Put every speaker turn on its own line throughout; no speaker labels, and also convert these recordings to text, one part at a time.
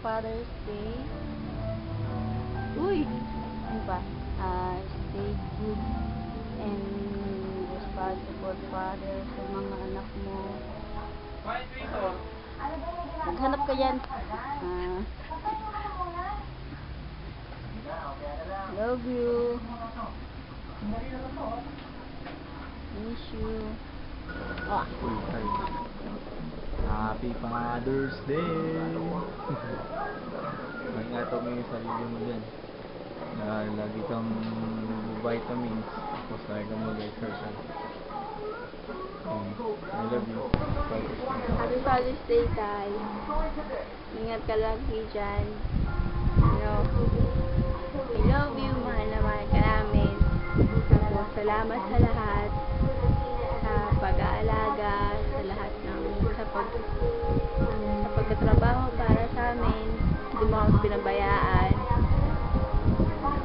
Father's Day. Uy! Ano ba? Stay good and responsible father sa mga anak mo. Maghanap ka yan. Love you. Miss you.
Happy Father's Day! Mag-ingat mo yung sarili mo dyan. Lagi kang vitamins. Tapos lagi kang mag-exercise. I love you.
Happy Father's Day, Tay. Ingat ka lagi dyan. I love you. Mahal na mahal ka namin. Tapos, salamat sa lahat. Sa pag-aalaga. Sa lahat ng sa pagkatrabaho para sa amin. Hindi mo kami pinabayaan.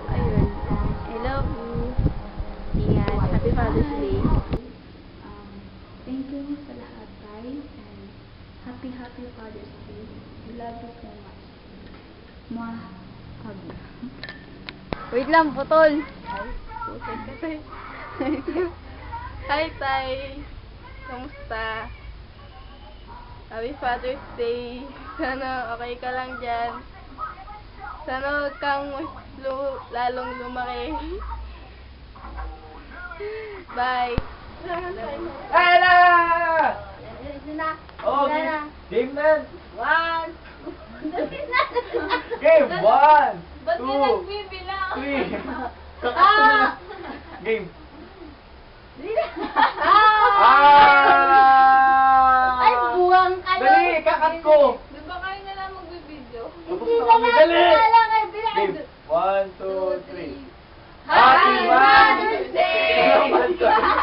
Ayun. I love you. Ingat. Happy Father's Day.
Thank you sa lahat, Tay, and happy Father's Day. We love you so much. Mwah. Hug.
Wait lang, putol. Ay, putol ka, Tay. Hi, Tay. Kamusta? Happy Father's Day. Sana okay ka lang dyan. Sana huwag kang lalong lumaki. Bye.
Ella!
Na.
Oh,
Na.
game na!
One.
Game! 1, 2,
Ba't ka nagbibilang?
3. Kakak ko na. Game.
Ay, buwang ka lang.
Dali, kakat ko.
Di ba kayo na lang magbibideo?
Tapos na kami. Dali! Game. 1, 2, 3. Happy Father's Day!